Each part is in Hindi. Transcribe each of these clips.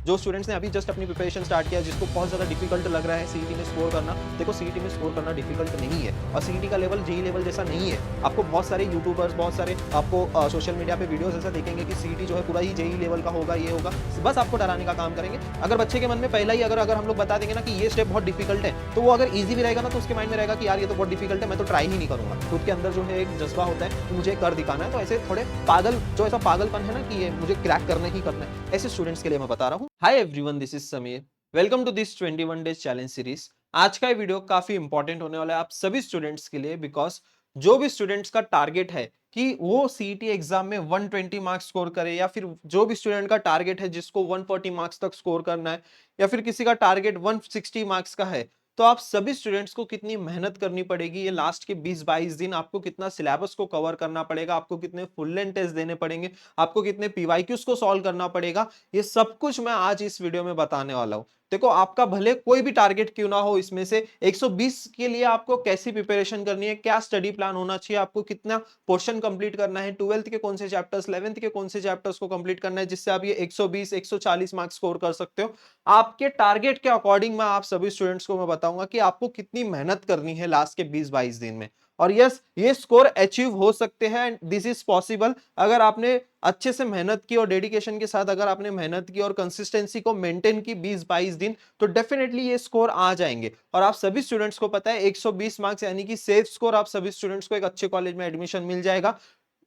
जो स्टूडेंट्स ने अभी जस्ट अपनी प्रिपरेशन स्टार्ट किया, जिसको बहुत ज़्यादा डिफिकल्ट लग रहा है सीईटी में स्कोर करना, देखो सीईटी में स्कोर करना डिफिकल्ट नहीं है और सीईटी का लेवल जेईई लेवल जैसा नहीं है। आपको बहुत सारे यूट्यूबर्स, बहुत सारे आपको सोशल मीडिया पे वीडियोस ऐसा देखेंगे कि सीईटी जो है पूरा ही जेईई लेवल का होगा, ये होगा, बस आपको डराने का काम करेंगे। अगर बच्चे के मन में पहला ही अगर हम लोग बता देंगे ना कि ये स्टेप बहुत डिफिकल्ट है, तो वो अगर ईजी भी रहेगा ना तो उसके माइंड में रहेगा कि यार ये तो बहुत डिफिकल्ट है, मैं तो ट्राई ही नहीं करूंगा। तो उसके अंदर जो है एक जज्बा होता है कि मुझे कर दिखाना है। तो ऐसे थोड़े पागल, जो ऐसा पागलपन है ना कि ये मुझे क्रैक करना ही करना है, ऐसे स्टूडेंट्स के लिए मैं बता रहा हूँ। Hi everyone, this is Sameer, welcome to this 21 days challenge series. आज का ये वीडियो काफी इंपॉर्टेंट होने वाला है आप सभी स्टूडेंट्स के लिए, बिकॉज जो भी स्टूडेंट्स का टारगेट है कि वो सीईटी एग्जाम में 120 मार्क्स स्कोर करे, या फिर जो भी स्टूडेंट का टारगेट है जिसको 140 मार्क्स तक स्कोर करना है, या फिर किसी का टारगेट 160 मार्क्स का है, तो आप सभी स्टूडेंट्स को कितनी मेहनत करनी पड़ेगी ये लास्ट के 20-22 दिन, आपको कितना सिलेबस को कवर करना पड़ेगा, आपको कितने फुल लेंथ टेस्ट देने पड़ेंगे, आपको कितने पीवाईक्यूज को सॉल्व करना पड़ेगा, ये सब कुछ मैं आज इस वीडियो में बताने वाला हूं। देखो, आपका भले कोई भी टारगेट क्यों ना हो, इसमें से 120 के लिए आपको कैसी प्रिपरेशन करनी है, क्या स्टडी प्लान होना चाहिए, आपको कितना पोर्शन कंप्लीट करना है, 12th के कौन से चैप्टर्स, 11th के कौन से चैप्टर्स को कंप्लीट करना है, जिससे आप ये 120 140 मार्क्स स्कोर कर सकते हो। आपके टारगेट के अकॉर्डिंग मैं आप सभी स्टूडेंट्स को मैं बताऊंगा कि आपको कितनी मेहनत करनी है लास्ट के 20-22 दिन में। और यस, ये स्कोर अचीव हो सकते हैं एंड दिस इज पॉसिबल। अगर आपने अच्छे से मेहनत की और डेडिकेशन के साथ अगर आपने मेहनत की और कंसिस्टेंसी को मेंटेन की 20-22 दिन, तो डेफिनेटली ये स्कोर आ जाएंगे। और आप सभी स्टूडेंट्स को पता है 120 मार्क्स यानी कि सेफ स्कोर, आप सभी स्टूडेंट्स को एक अच्छे कॉलेज में एडमिशन मिल जाएगा।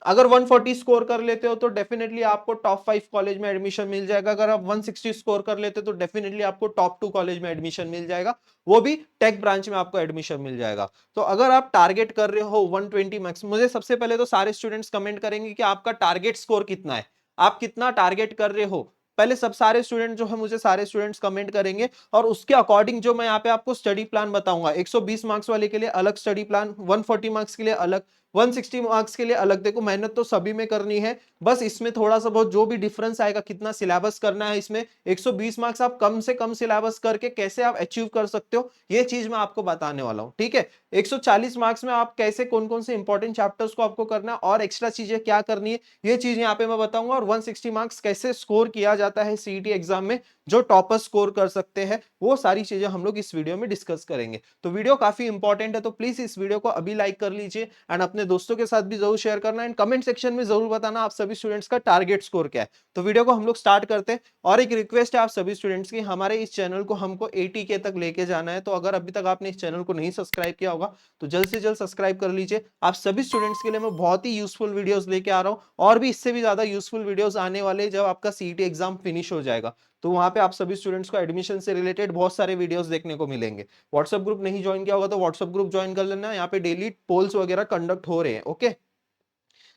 अगर 140 स्कोर कर लेते हो तो डेफिनेटली आपको टॉप 5 कॉलेज में एडमिशन मिल जाएगा। अगर आप 160 स्कोर कर लेते हो तो डेफिनेटली आपको टॉप 2 कॉलेज में एडमिशन मिल जाएगा, वो भी टेक ब्रांच में आपको एडमिशन मिल जाएगा। तो अगर आप टारगेट कर रहे हो 120 मैक्स, मुझे सबसे पहले तो सारे स्टूडेंट्स कमेंट करेंगे कि आपका टारगेट स्कोर कितना है, आप कितना टारगेट कर रहे हो। पहले सब सारे स्टूडेंट जो है मुझे सारे स्टूडेंट्स कमेंट करेंगे और उसके अकॉर्डिंग जो मैं यहाँ पे आपको स्टडी प्लान बताऊंगा, 120 मार्क्स वाले के लिए अलग स्टडी प्लान, 140 मार्क्स के लिए अलग, 160 मार्क्स के लिए अलग। देखो, मेहनत तो सभी में करनी है, बस इसमें थोड़ा सा बहुत जो भी डिफरेंस आएगा, कितना सिलेबस करना है, इसमें 120 मार्क्स आप कम से कम सिलेबस करके कैसे आप अचीव कर सकते हो, ये चीज मैं आपको बताने वाला हूं। ठीक है, 140 मार्क्स में आप कैसे कौन कौन से इंपॉर्टेंट चैप्टर्स को आपको करना है और एक्स्ट्रा चीजें क्या करनी है, ये चीज यहाँ पे मैं बताऊंगा। और 160 मार्क्स कैसे स्कोर किया जाता है सीईटी एग्जाम में, जो टॉपर स्कोर कर सकते हैं, वो सारी चीजें हम लोग इस वीडियो में डिस्कस करेंगे। तो वीडियो काफी इंपॉर्टेंट है, तो प्लीज इस वीडियो को अभी लाइक कर लीजिए एंड अपने दोस्तों के साथ भी जरूर शेयर करना एंड कमेंट सेक्शन में जरूर बताना आप सभी स्टूडेंट्स का टारगेट स्कोर क्या है। तो वीडियो को हम लोग स्टार्ट करते हैं। और एक रिक्वेस्ट है आप सभी स्टूडेंट्स की, हमारे इस चैनल को हमको 80K तक लेके जाना है, तो अगर अभी तक आपने इस चैनल को नहीं सब्सक्राइब किया होगा तो जल्द से जल्द सब्सक्राइब कर लीजिए। आप सभी स्टूडेंट्स के लिए मैं बहुत ही यूजफुल वीडियोस लेके आ रहा हूँ, और भी इससे भी ज्यादा यूजफुल वीडियोस आने वाले जब आपका सीईटी एग्जाम फिनिश हो जाएगा। तो वहां पे आप सभी स्टूडेंट्स को एडमिशन से रिलेटेड बहुत सारे वीडियोस देखने को मिलेंगे। व्हाट्सएप ग्रुप नहीं ज्वाइन किया होगा तो व्हाट्सएप ग्रुप ज्वाइन कर लेना, यहाँ पे डेली पोल्स वगैरह कंडक्ट हो रहे हैं। ओके,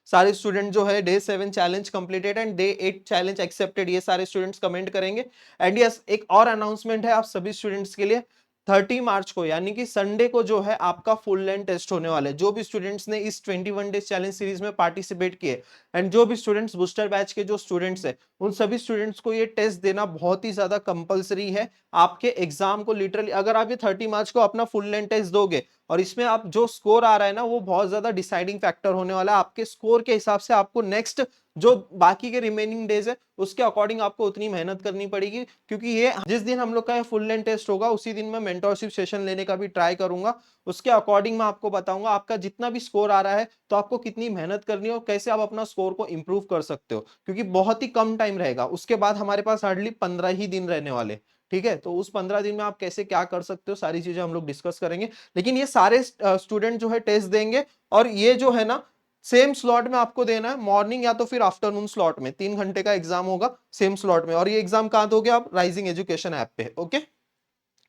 सारे स्टूडेंट जो है day 7 challenge completed and day 8 challenge accepted, ये सारे स्टूडेंट्स कमेंट करेंगे। एंड यस, एक और अनाउंसमेंट है आप सभी स्टूडेंट्स के लिए, 30 मार्च को यानी कि संडे को जो है आपका फुल लेंथ टेस्ट होने वाला है। जो भी स्टूडेंट्स ने इस 21 डेज चैलेंज सीरीज में पार्टिसिपेट किए एंड जो भी स्टूडेंट्स बूस्टर बैच के जो स्टूडेंट्स हैं, उन सभी स्टूडेंट्स को ये टेस्ट देना बहुत ही ज्यादा कंपलसरी है। आपके एग्जाम को लिटरली, अगर आप ये 30 मार्च को अपना फुल लेंथ टेस्ट दोगे और इसमें आप जो स्कोर आ रहा है ना, वो बहुत ज्यादा डिसाइडिंग फैक्टर होने वाला है। आपके स्कोर के हिसाब से आपको नेक्स्ट जो बाकी के रिमेनिंग डेज है उसके अकॉर्डिंग आपको उतनी मेहनत करनी पड़ेगी, क्योंकि ये जिस दिन हम लोग का फुल लेंथ टेस्ट होगा उसी दिन मैं मेंटरशिप सेशन लेने का भी ट्राई करूंगा। उसके अकॉर्डिंग मैं आपको बताऊंगा आपका जितना भी स्कोर आ रहा है तो आपको कितनी मेहनत करनी है और कैसे आप अपना स्कोर को इंप्रूव कर सकते हो, क्योंकि बहुत ही कम टाइम रहेगा। उसके बाद हमारे पास हार्डली 15 ही दिन रहने वाले। ठीक है, तो उस 15 दिन में आप कैसे क्या कर सकते हो, सारी चीजें हम लोग डिस्कस करेंगे। लेकिन ये सारे स्टूडेंट जो है टेस्ट देंगे, और ये जो है ना सेम स्लॉट में आपको देना है, मॉर्निंग या तो फिर आफ्टरनून स्लॉट में। 3 घंटे का एग्जाम होगा सेम स्लॉट में, और ये एग्जाम कहां दोगे आप, राइजिंग एजुकेशन ऐप पे। ओके,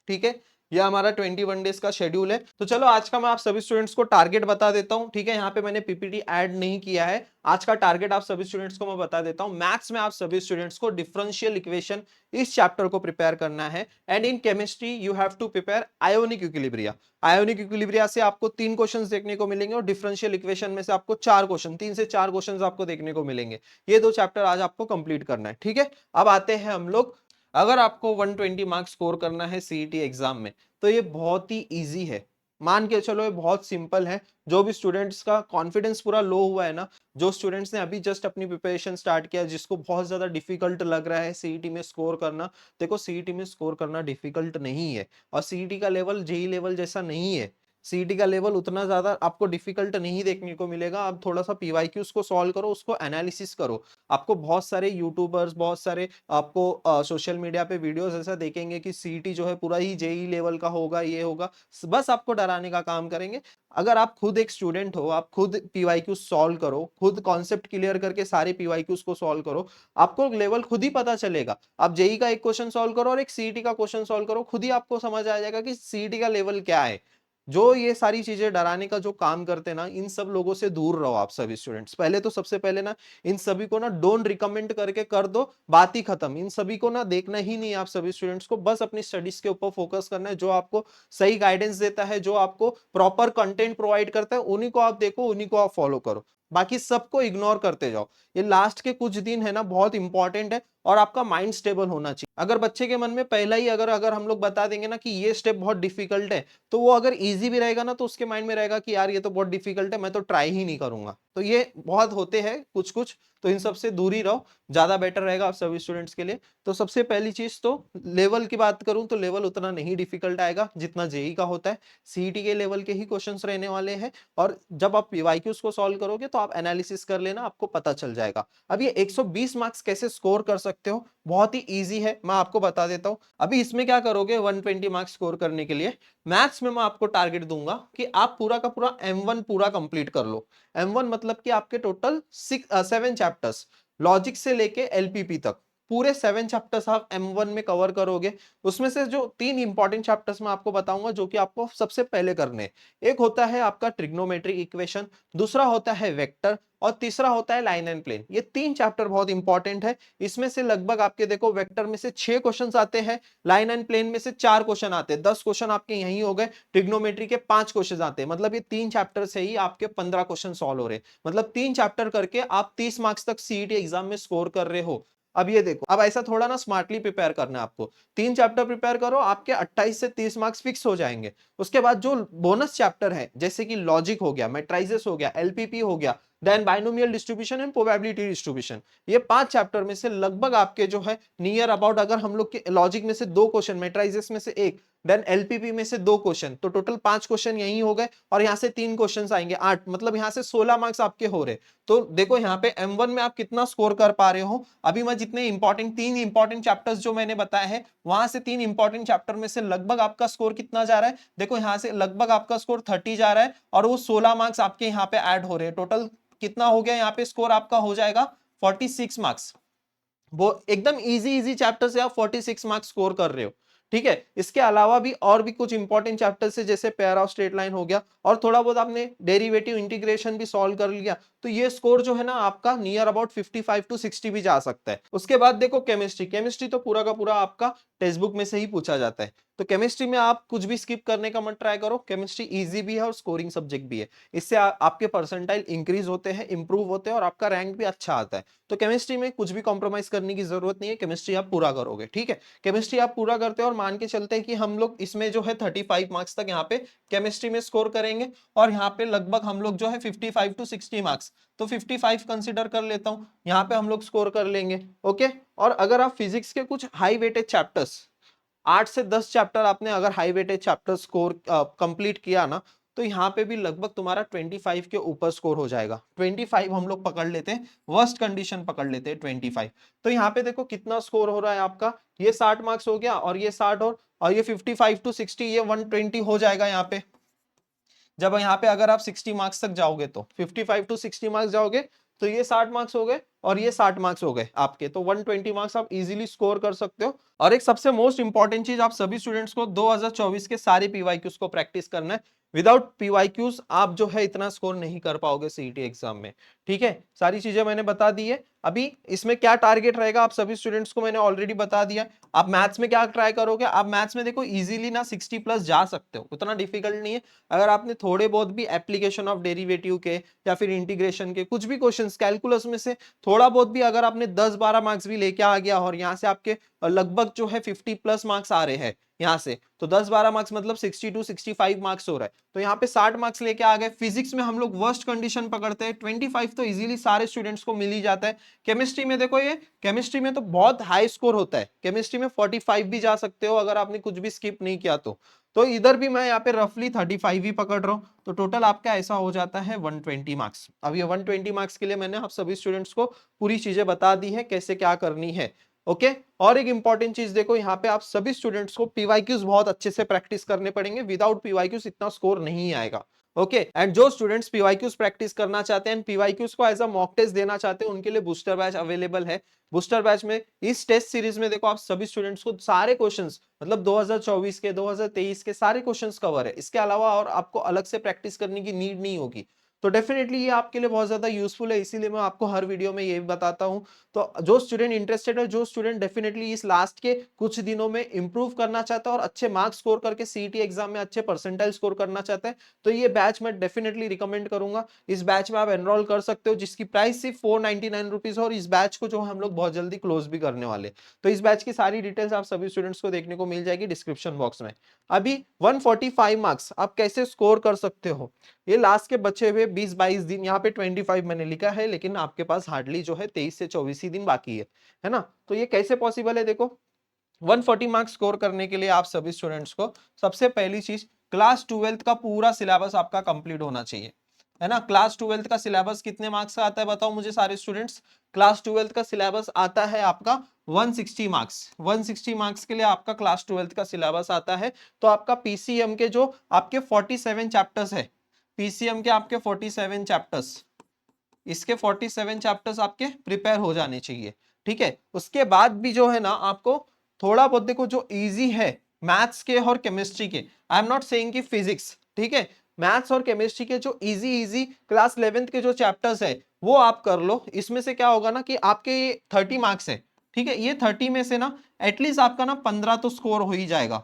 ठीक है, ये हमारा 21 डेज का शेड्यूल है। तो चलो आज का मैं आप सभी स्टूडेंट्स को टारगेट बता देता हूं। ठीक है, यहाँ पे मैंने पीपीटी ऐड नहीं किया है। आज का टारगेट आप सभी स्टूडेंट्स को मैं बता देता हूं। मैथ्स में आप सभी स्टूडेंट्स को डिफरेंशियल इक्वेशन इस चैप्टर को प्रिपेयर करना है, and in chemistry you have to prepare ionic equilibria. Ionic equilibria से आपको 3 क्वेश्चंस देखने को मिलेंगे और डिफरेंशियल इक्वेशन में से आपको 4 क्वेश्चन, 3 से 4 क्वेश्चंस आपको देखने को मिलेंगे। ये 2 चैप्टर आज आपको कंप्लीट करना है। ठीक है, अब आते हैं हम लोग, अगर आपको 120 मार्क्स स्कोर करना है सीईटी एग्जाम में तो ये बहुत ही इजी है। मान के चलो ये बहुत सिंपल है। जो भी स्टूडेंट्स का कॉन्फिडेंस पूरा लो हुआ है ना, जो स्टूडेंट्स ने अभी जस्ट अपनी प्रिपरेशन स्टार्ट किया, जिसको बहुत ज्यादा डिफिकल्ट लग रहा है सीईटी में स्कोर करना, देखो सीईटी में स्कोर करना डिफिकल्ट नहीं है। और सीईटी का लेवल जेई लेवल जैसा नहीं है। सीईटी का लेवल उतना ज्यादा आपको डिफिकल्ट नहीं देखने को मिलेगा। आप थोड़ा सा पीवाईक्यूज को सॉल्व करो, उसको एनालिसिस करो। आपको बहुत सारे यूट्यूबर्स, बहुत सारे आपको सोशल मीडिया पे वीडियोस ऐसा देखेंगे कि सीईटी जो है पूरा ही जेई लेवल का होगा, ये होगा, बस आपको डराने का काम करेंगे। अगर आप खुद एक स्टूडेंट हो, आप खुद पीवाईक्यू सॉल्व करो, खुद कॉन्सेप्ट क्लियर करके सारे पीवाईक्यूज को सॉल्व करो, आपको लेवल खुद ही पता चलेगा। आप जेई का एक क्वेश्चन सॉल्व करो और एक सीईटी का क्वेश्चन सॉल्व करो, खुद ही आपको समझ आ जाएगा कि सीईटी का लेवल क्या है। जो ये सारी चीजें डराने का जो काम करते हैं ना, इन सब लोगों से दूर रहो आप सभी स्टूडेंट्स। पहले तो सबसे पहले ना इन सभी को ना डोंट रिकमेंड करके कर दो, बात ही खत्म। इन सभी को ना देखना ही नहीं है आप सभी स्टूडेंट्स को, बस अपनी स्टडीज के ऊपर फोकस करना है। जो आपको सही गाइडेंस देता है, जो आपको प्रॉपर कंटेंट प्रोवाइड करता है, उन्हीं को आप देखो, उन्हीं को आप फॉलो करो, बाकी सबको इग्नोर करते जाओ। ये लास्ट के कुछ दिन है ना बहुत इंपॉर्टेंट है, और आपका माइंड स्टेबल होना चाहिए। अगर बच्चे के मन में पहला ही अगर अगर हम लोग बता देंगे ना कि ये स्टेप बहुत डिफिकल्ट है, तो वो अगर इजी भी रहेगा ना, तो उसके माइंड में रहेगा कि यार ये तो बहुत डिफिकल्ट है, मैं तो ट्राई ही नहीं करूंगा। तो ये बहुत होते हैं कुछ कुछ, तो इन सबसे दूर ही रहो, ज्यादा बेटर रहेगा आप सभी स्टूडेंट्स के लिए। तो सबसे पहली चीज तो लेवल की बात करूं तो लेवल उतना नहीं डिफिकल्ट आएगा जितना जेई का होता है। सीईटी के लेवल के ही क्वेश्चंस रहने वाले हैं, और जब आप पीवाईक्यूज को सॉल्व करोगे तो आप एनालिसिस कर लेना, आपको पता चल जाएगा। अब ये 120 मार्क्स कैसे स्कोर कर सकते हो, बहुत ही इजी है, मैं आपको बता देता हूं। अभी इसमें क्या करोगे, 120 मार्क्स स्कोर करने के लिए मैथ्स में मैं आपको टारगेट दूंगा कि आप पूरा का पूरा M1 पूरा कंप्लीट कर लो। M1 मतलब कि आपके टोटल 7 चैप्टर्स, लॉजिक से लेके एलपीपी तक, पूरे 7 चैप्टर्स आप M1 में कवर करोगे। उसमें से जो 3 इंपॉर्टेंट चैप्टर्स मैं आपको बताऊंगा जो कि आपको सबसे पहले करने हैं। एक होता है आपका ट्रिग्नोमेट्रिक इक्वेशन, दूसरा होता है वेक्टर, और तीसरा होता है लाइन एंड प्लेन। ये 3 चैप्टर बहुत इंपॉर्टेंट है। इसमें से लगभग आपके देखो वेक्टर में से 6 क्वेश्चंस आते हैं, लाइन एंड प्लेन में से 4 क्वेश्चन आते हैं, 10 क्वेश्चन आपके यही हो गए। ट्रिग्नोमेट्री के 5 क्वेश्चन आते हैं, मतलब ये 3 चैप्टर से ही आपके 15 क्वेश्चन सॉल्व हो रहे हैं। मतलब 3 चैप्टर करके आप 30 मार्क्स तक सीईटी एग्जाम में स्कोर कर रहे हो। अब ये देखो, अब ऐसा थोड़ा ना स्मार्टली प्रिपेयर करना है आपको। 3 चैप्टर प्रिपेयर करो, आपके 28 से 30 मार्क्स फिक्स हो जाएंगे। उसके बाद जो बोनस चैप्टर है, जैसे कि लॉजिक हो गया, मैट्राइजेस हो गया, एलपीपी हो गया, then binomial distribution and probability distribution, ये 5 चैप्टर में से लगभग आपके जो है नियर अबाउट, अगर हम लोग के लॉजिक में से 2 क्वेश्चन, मैट्राइजेस में से 1, देन एलपीपी में से 2 क्वेश्चन, तो टोटल 5 क्वेश्चन यही हो गए। और यहां से 3 क्वेश्चन आएंगे, 8, मतलब यहां से 16 मार्क्स आपके हो रहे। तो देखो यहाँ पे M1 में आप कितना स्कोर कर पा रहे हो। अभी मैं जितने इंपॉर्टेंट 3 इंपॉर्टेंट चैप्टर्स जो मैंने बताए हैं, वहां से 3 इंपॉर्टेंट चैप्टर में से लगभग आपका स्कोर कितना जा रहा है, देखो यहाँ से लगभग आपका स्कोर 30 जा रहा है, और वो 16 मार्क्स आपके यहाँ पे ऐड हो रहे हैं। टोटल कितना हो गया यहाँ पे स्कोर आपका हो जाएगा 46 मार्क्स। वो एकदम इजी इजी चैप्टर से आप 46 मार्क्स स्कोर कर रहे हो। ठीक है, इसके अलावा भी और भी कुछ इंपॉर्टेंट चैप्टर से, जैसे पेयर ऑफ स्ट्रेट लाइन हो गया, और थोड़ा बहुत आपने डेरिवेटिव इंटीग्रेशन भी सॉल्व कर लिया, तो ये स्कोर जो है ना आपका नियर अबाउट 55 टू 60 भी जा सकता है। उसके बाद देखो केमिस्ट्री, केमिस्ट्री तो पूरा का पूरा आपका टेक्स्ट बुक में से ही पूछा जाता है। तो केमिस्ट्री में आप कुछ भी स्किप करने का मत ट्राई करो, केमिस्ट्री इजी भी है और स्कोरिंग सब्जेक्ट भी है। इससे आपके परसेंटाइल इंक्रीज होते हैं, इंप्रूव होते हैं, और आपका रैंक भी अच्छा आता है। तो केमिस्ट्री में कुछ भी कॉम्प्रोमाइज करने की जरूरत नहीं है, केमिस्ट्री आप पूरा करोगे। ठीक है, केमिस्ट्री आप पूरा करते हैं, और मान के चलते हैं कि हम लोग इसमें जो है 35 मार्क्स तक यहाँ पे केमिस्ट्री में स्कोर करेंगे, और यहाँ पे लगभग हम लोग जो है 55 टू 60 मार्क्स, तो 55 कंसिडर कर लेता हूँ, यहाँ पे हम लोग स्कोर कर लेंगे। ओके, और अगर आप फिजिक्स के कुछ हाई वेटेज चैप्टर्स, 8 से 10 चैप्टर आपने अगर high weightage chapter score complete किया ना, तो यहाँ पे भी लगभग तुम्हारा 25 के ऊपर स्कोर हो जाएगा। 25 हम लोग पकड़ लेते हैं, वर्स्ट कंडीशन पकड़ लेते हैं 25। तो यहाँ पे देखो कितना स्कोर हो रहा है आपका, ये 60 मार्क्स हो गया, और ये 60, और ये 55 टू 60, ये 120 हो जाएगा यहाँ पे। जब यहाँ पे अगर आप 60 मार्क्स तक जाओगे, तो 55 टू 60 मार्क्स जाओगे, तो ये 60 मार्क्स हो गए और ये 60 मार्क्स हो गए आपके, तो 120 मार्क्स आप इजीली स्कोर कर सकते हो। और एक सबसे मोस्ट इंपॉर्टेंट चीज, आप सभी स्टूडेंट्स को 2024 के सारे पीवाईक्यूज को प्रैक्टिस करना है। विदाउट पीवाईक्यूज आप जो है इतना स्कोर नहीं कर पाओगे सीईटी एग्जाम में। ठीक है, सारी चीजें मैंने बता दी है। अभी इसमें क्या टारगेट रहेगा आप सभी स्टूडेंट्स को मैंने ऑलरेडी बता दिया। आप मैथ्स में क्या ट्राई करोगे, आप मैथ्स में देखो इजीली ना 60 प्लस जा सकते हो, उतना डिफिकल्ट नहीं है। अगर आपने थोड़े बहुत भी एप्लीकेशन ऑफ डेरिवेटिव के या फिर इंटीग्रेशन के कुछ भी क्वेश्चंस कैलकुलस में से थोड़ा बहुत भी, अगर आपने 10-12 मार्क्स भी लेके आ गया और यहाँ से आपके लगभग जो है 50 प्लस मार्क्स आ रहे हैं यहाँ से, तो 10-12 मार्क्स मतलब 62 65 मार्क्स हो रहा है, तो यहाँ पे 60 मार्क्स लेके आ गए। फिजिक्स में हम लोग वर्स्ट कंडीशन पकड़ते हैं, 25 तो इजीली सारे स्टूडेंट्स को मिल ही जाता है। केमिस्ट्री में देखो, ये केमिस्ट्री में तो बहुत हाई स्कोर होता है, केमिस्ट्री में 45 भी जा सकते हो अगर आपने कुछ भी स्किप नहीं किया तो इधर भी मैं यहाँ पे रफली 35 ही पकड़ रहा हूँ, तो टोटल आपका ऐसा हो जाता है 120 मार्क्स। अब ये 120 मार्क्स के लिए मैंने आप सभी स्टूडेंट्स को पूरी चीजें बता दी है कैसे क्या करनी है। ओके, और एक इंपॉर्टेंट चीज देखो, यहाँ पे आप सभी स्टूडेंट्स को पीवाईक्यूज बहुत अच्छे से प्रैक्टिस करने पड़ेंगे, विदाउट पीवाईक्यूज इतना स्कोर नहीं आएगा। ओके, एंड जो स्टूडेंट्स पीवाईक्यूज प्रैक्टिस करना चाहते हैं, पीवाईक्यूज को एज अ मॉक टेस्ट देना चाहते हैं, उनके लिए बूस्टर बैच अवेलेबल है। बूस्टर बैच में इस टेस्ट सीरीज में देखो, आप सभी स्टूडेंट्स को सारे क्वेश्चंस मतलब 2024 के 2023 के सारे क्वेश्चंस कवर है, इसके अलावा और आपको अलग से प्रैक्टिस करने की नीड नहीं होगी। तो डेफिनेटली ये आपके लिए बहुत ज्यादा यूजफुल है, इसीलिए मैं आपको हर वीडियो में ये बताता हूँ। तो जो स्टूडेंट इंटरेस्टेड है, जो स्टूडेंट डेफिनेटली इस लास्ट के कुछ दिनों में इंप्रूव करना चाहता है और अच्छे मार्क्स स्कोर करके सीईटी एग्जाम में अच्छे परसेंटाइल स्कोर करना चाहता है, तो ये बैच मैं डेफिनेटली रिकमेंड करूंगा। इस बैच में आप एनरोल कर सकते हो, जिसकी प्राइस सिर्फ 499 रुपीज है, और इस बैच को जो हम लोग बहुत जल्दी क्लोज भी करने वाले। तो इस बैच की सारी डिटेल्स आप सभी स्टूडेंट्स को देखने को मिल जाएगी डिस्क्रिप्शन बॉक्स में। अभी 145 मार्क्स आप कैसे स्कोर कर सकते हो, ये लास्ट के बचे हुए 20-22 दिन, यहाँ पे 25 मैंने लिखा है, लेकिन आपके पास हार्डली जो है 23 से 24 ही दिन बाकी है ना। तो ये कैसे पॉसिबल है, देखो 140 मार्क्स स्कोर करने के लिए आप सभी स्टूडेंट्स को सबसे पहली चीज क्लास 12th का पूरा सिलेबस आपका कंप्लीट होना चाहिए, है ना। क्लास 12th का सिलेबस कितने मार्क्स का आता है बताओ मुझे सारे स्टूडेंट्स। क्लास 12th का सिलेबस आता है आपका 160 मार्क्स। 160 मार्क्स के लिए आपका क्लास 12th का सिलेबस आता है। तो आपका पीसीएम के जो आपके 47 चैप्टर्स है, पीसीएम के आपके 47 चैप्टर्स, इसके 47 चैप्टर्स आपके प्रिपेयर हो जाने चाहिए, ठीक है। उसके बाद भी जो है ना, आपको थोड़ा बहुत देखो जो इजी है मैथ्स के और केमिस्ट्री के, आई एम नॉट सेइंग कि फिजिक्स, ठीक है, मैथ्स और केमिस्ट्री के जो इजी इजी क्लास 11th के जो चैप्टर्स है वो आप कर लो। इसमें से क्या होगा ना कि आपके ये 30 मार्क्स है, ठीक है, ये 30 में से ना एटलीस्ट आपका ना 15 तो स्कोर हो ही जाएगा,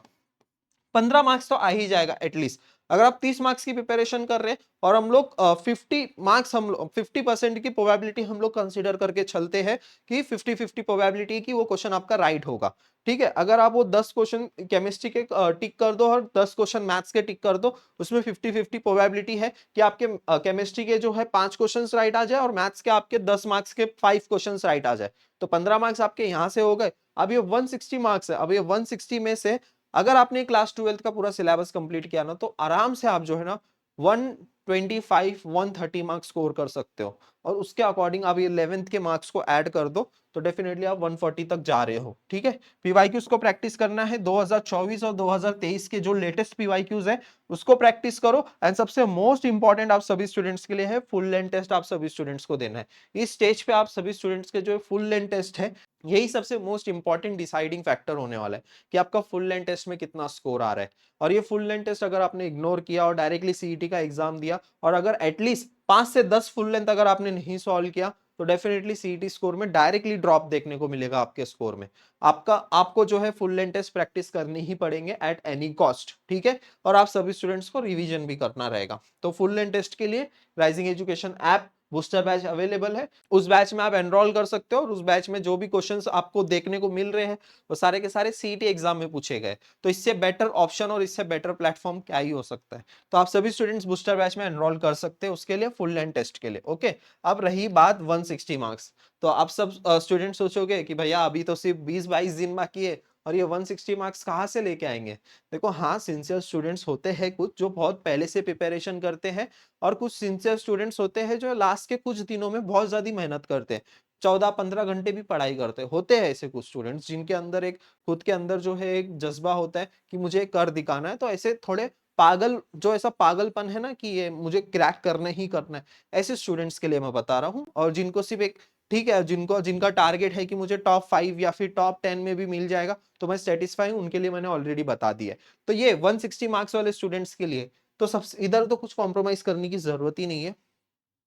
15 मार्क्स तो आ ही जाएगा एटलीस्ट। अगर आप 30 मार्क्स की प्रिपरेशन कर रहे हैं और हम लोग 50 मार्क्स, हम लोग 50% की प्रोबेबिलिटी हम लोग कंसीडर करके चलते हैं कि 50-50 प्रोबेबिलिटी की वो क्वेश्चन आपका राइट होगा, ठीक है। अगर आप वो 10 क्वेश्चन केमिस्ट्री के टिक कर दो और 10 क्वेश्चन मैथ्स के टिक कर दो, उसमें 50-50 प्रोबेबिलिटी है कि आपके केमिस्ट्री के जो है 5 क्वेश्चन राइट आ जाए और मैथ्स के आपके 10 मार्क्स के 5 क्वेश्चन राइट आ जाए, तो 15 मार्क्स आपके यहाँ से हो गए। अब ये 160 मार्क्स है, अब ये 160 में से अगर आपने क्लास 12th का पूरा सिलेबस कंप्लीट किया ना, तो आराम से आप जो है ना 125-130 मार्क्स स्कोर कर सकते हो, और उसके अकॉर्डिंग आप ये 11th के मार्क्स को ऐड कर दो, तो डेफिनेटली आप 140 तक जा रहे हो, ठीक है। पीवाईक्यूज को प्रैक्टिस करना है, 2024 और 2023 के जो लेटेस्ट पीवाईक्यूज है उसको प्रैक्टिस करो। एंड सबसे मोस्ट इंपॉर्टेंट आप सभी स्टूडेंट्स के लिए है, फुल लेंथ टेस्ट आप सभी स्टूडेंट्स को देना है। इस स्टेज पे आप सभी स्टूडेंट्स के जो फुल लेंथ टेस्ट है, यही सबसे मोस्ट इंपॉर्टेंट डिसाइडिंग फैक्टर होने वाला है कि आपका फुल लेंथ टेस्ट में कितना स्कोर आ रहा है। और ये फुल लेंथ टेस्ट अगर आपने इग्नोर किया और डायरेक्टली सीईटी का एग्जाम दिया, और अगर एटलीस्ट 5 से 10 फुल लेंथ अगर आपने नहीं सॉल्व किया, तो डेफिनेटली सीईटी स्कोर में डायरेक्टली ड्रॉप देखने को मिलेगा आपके स्कोर में। आपको जो है फुल लेंथ टेस्ट प्रैक्टिस करनी ही पड़ेंगे एट एनी कॉस्ट, ठीक है। और आप सभी स्टूडेंट्स को रिवीजन भी करना रहेगा। तो फुल लेंथ टेस्ट के लिए rising education app booster batch available है, उस बैच में आप एनरोल कर सकते हो, और उस बैच में जो भी क्वेश्चंस आपको देखने को मिल रहे हैं वो सारे के सारे सीईटी एग्जाम में पूछे गए। तो इससे बेटर ऑप्शन और इससे बेटर प्लेटफॉर्म क्या ही हो सकता है। तो आप सभी स्टूडेंट्स बूस्टर बैच में एनरोल कर सकते हैं उसके लिए, फुल लेंथ टेस्ट के लिए, ओके। अब रही बात 160 मार्क्स, तो आप सब स्टूडेंट सोचोगे कि भैया अभी तो सिर्फ 20-22 दिन बाकी है और ये 160 मार्क्स कहाँ से लेके आएंगे। देखो हाँ, सिंसियर स्टूडेंट्स होते हैं कुछ जो बहुत पहले से प्रिपरेशन करते हैं, और कुछ सिंसियर स्टूडेंट्स होते हैं जो लास्ट के कुछ दिनों में बहुत ज्यादा मेहनत करते हैं, 14-15 घंटे भी पढ़ाई करते हैं। होते हैं ऐसे कुछ स्टूडेंट्स जिनके अंदर एक खुद के अंदर जो है एक जज्बा होता है कि मुझे कर दिखाना है, तो ऐसे थोड़े पागल, जो ऐसा पागलपन है ना कि ये मुझे क्रैक करना ही करना है, ऐसे स्टूडेंट्स के लिए मैं बता रहा हूँ। और जिनको सिर्फ एक, ठीक है, जिनका टारगेट है कि मुझे टॉप 5 या फिर टॉप 10 में भी मिल जाएगा तो मैं सेटिस्फाई हूं, उनके लिए मैंने ऑलरेडी बता दिया है। तो ये 160 मार्क्स वाले स्टूडेंट्स के लिए तो सब इधर तो कुछ कॉम्प्रोमाइज करने की जरूरत ही नहीं है।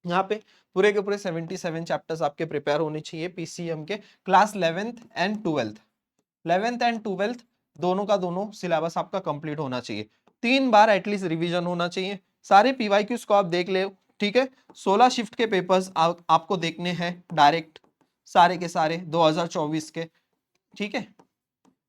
यहाँ पे पूरे के पूरे 77 चैप्टर्स आपके प्रिपेयर होने चाहिए पीसीएम के, class 11th and 12th, 11th and 12th दोनों का दोनों सिलेबस आपका कंप्लीट होना चाहिए। 3 बार एटलीस्ट रिवीजन होना चाहिए। सारे पीवाईक्यूज को आप देख ले, ठीक है। 16 शिफ्ट के पेपर्स आपको देखने हैं डायरेक्ट, सारे के सारे 2024 के, ठीक है।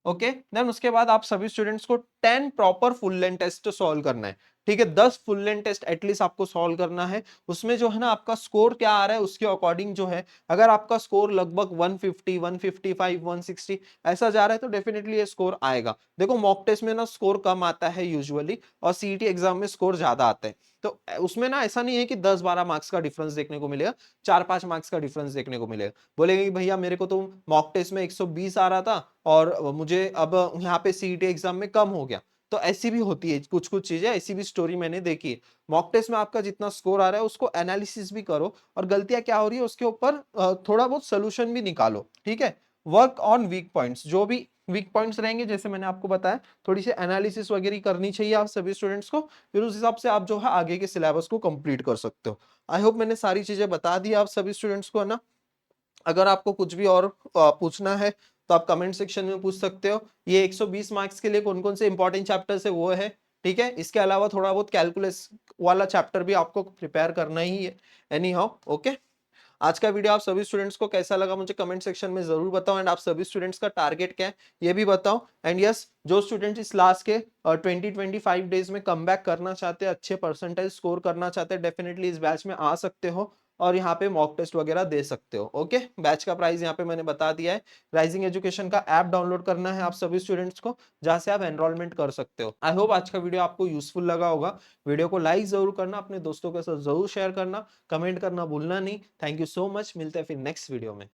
ओके, देन उसके बाद आप सभी स्टूडेंट्स को 10 proper full length test solve करना है। ठीक है, 10 फुल लेंथ टेस्ट एटलीस्ट आपको सॉल्व करना है। उसमें जो है ना आपका स्कोर क्या आ रहा है उसके अकॉर्डिंग जो है, अगर आपका स्कोर लगभग 150, 155, 160 ऐसा जा रहा है तो डेफिनेटली ये स्कोर आएगा। देखो मॉक टेस्ट में ना स्कोर कम आता है यूजुअली, और सीईटी एग्जाम में स्कोर ज्यादा आता है। तो उसमें ना ऐसा नहीं है कि 10-12 मार्क्स का डिफरेंस देखने को मिलेगा, 4-5 मार्क्स का डिफरेंस देखने को मिलेगा। बोलेंगे कि भैया मेरे को तो मॉक टेस्ट में 120 आ रहा था और मुझे अब यहाँ पे सीईटी एग्जाम में कम हो गया। तो ऐसी भी होती है कुछ कुछ चीजें, ऐसी भी स्टोरी मैंने देखी है। मॉक टेस्ट में आपका जितना स्कोर आ रहा है उसको एनालिसिस भी करो, और गलतियां क्या हो रही है उसके ऊपर थोड़ा बहुत सोल्यूशन भी निकालो। ठीक है, वर्क ऑन वीक पॉइंट्स, जो भी वीक पॉइंट्स रहेंगे जैसे मैंने आपको बताया, थोड़ी सी एनालिसिस वगैरह करनी चाहिए आप सभी स्टूडेंट्स को, फिर उस हिसाब से आप जो है आगे के सिलेबस को कंप्लीट कर सकते हो। आई होप मैंने सारी चीजें बता दी आप सभी स्टूडेंट्स को, है ना। अगर आपको कुछ भी और पूछना है तो आप कमेंट सेक्शन में पूछ सकते हो। ये 120 मार्क्स के लिए कौन कौन से इंपॉर्टेंट चैप्टर्स है वो है। ठीक है, इसके अलावा थोड़ा बहुत कैलकुलस वाला चैप्टर भी आपको प्रिपेयर करना ही है। Any how, okay. आज का वीडियो आप सभी स्टूडेंट्स को कैसा लगा मुझे कमेंट सेक्शन में जरूर बताओ, एंड आप सभी स्टूडेंट्स का टारगेट क्या है ये भी बताओ। एंड यस, जो स्टूडेंट इस लास्ट के 20-25 डेज में कम बैक करना चाहते हैं, अच्छे परसेंटेज स्कोर करना चाहते हैं, डेफिनेटली इस बैच में आ सकते हो और यहाँ पे मॉक टेस्ट वगैरह दे सकते हो। ओके, बैच का प्राइस यहाँ पे मैंने बता दिया है। राइजिंग एजुकेशन का ऐप डाउनलोड करना है आप सभी स्टूडेंट्स को, जहां से आप एनरोलमेंट कर सकते हो। आई होप आज का वीडियो आपको यूजफुल लगा होगा। वीडियो को लाइक जरूर करना, अपने दोस्तों के साथ जरूर शेयर करना, कमेंट करना भूलना नहीं। थैंक यू सो मच, मिलते हैं फिर नेक्स्ट वीडियो में।